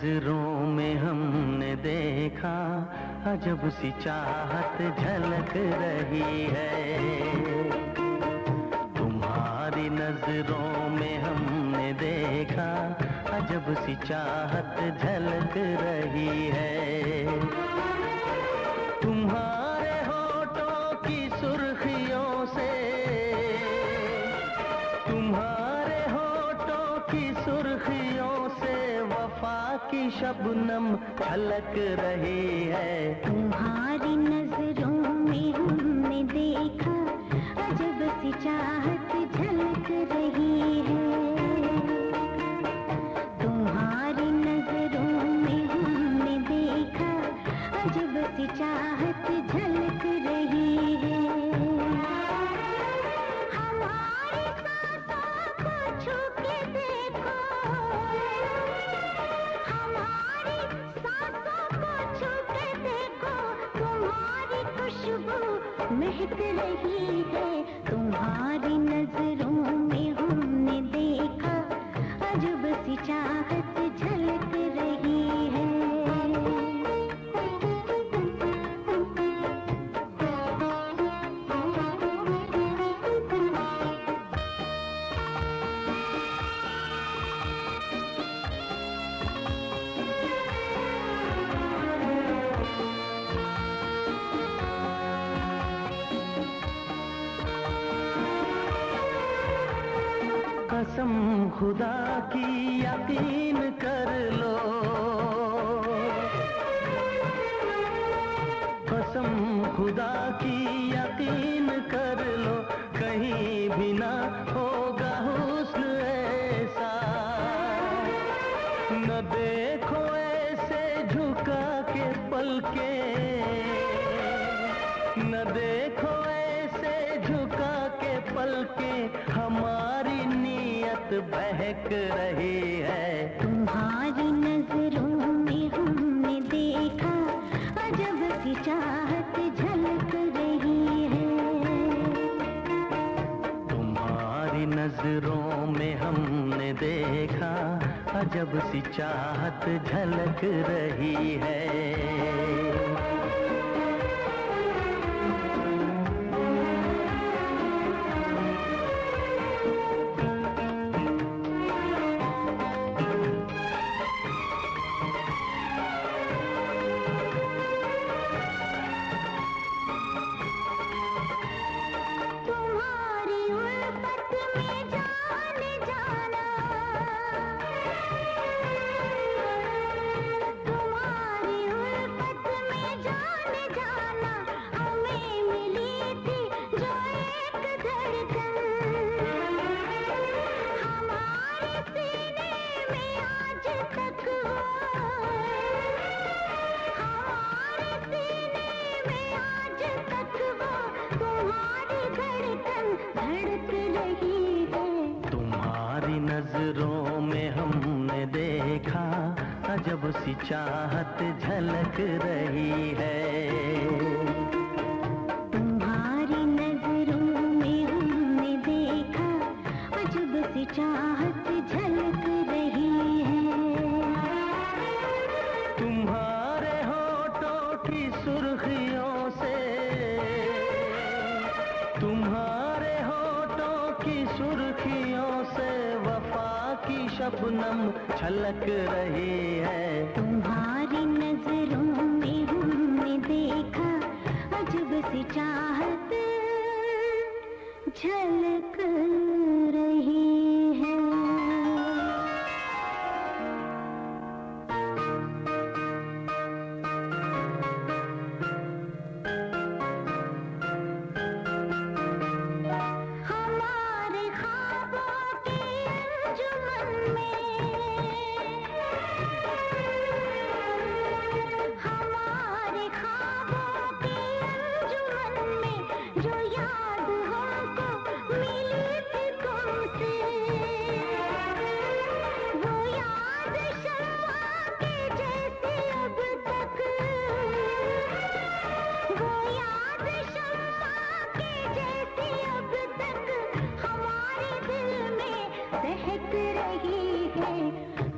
नजरों में हमने देखा अजब सी चाहत झलक रही है। तुम्हारी नजरों में हमने देखा अजब सी चाहत झलक रही है। तुम्हारे होठों की सुर्खियों से, तुम्हारे होठों की सुर्खियों से वफा की शबनम झलक रही है। तुम्हारी नजरों में हमने देखा अजब सी चाहत झलक रही है। तुम्हारी नजरों में हमने देखा अजब सी चाहत झलक रही है। हमारी सांसों को छू के देखो, हमारी सांसों को छू के देखो, तुम्हारी खुशबू महक रही है। तुम्हारी नजरों में हमने देखा अजब सी चाहत झलक रही है। कसम खुदा की यकीन कर लो, कसम खुदा की यकीन कर लो, कहीं भी ना होगा हुस्न ऐसा। न देखो ऐसे झुका के पलके, न देखो ऐसे झुका के पलके, हमारी नीयत बहक रही है। तुम्हारी नजरों में हमने देखा अजब सी चाहत झलक रही है। तुम्हारी नजरों में हमने देखा अजब सी चाहत झलक रही है। नजरों में हमने देखा अजब सी चाहत झलक रही है। तुम्हारी नजरों में हमने देखा अजब सी चाहत झलक रही है। तुम्हारे होठों की सुर्खियों से, तुम्हारे होठों की सुर्खियों से वफा की शबनम छलक रही है। तुम्हारी नजरों में हमने देखा अजब सी चाहत झलक रही है। जो याद हमको मिली थी तुमसे, महक रही है।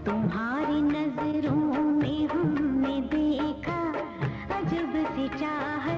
तुम्हारी नजरों में हमने देखा अजब सी चाहत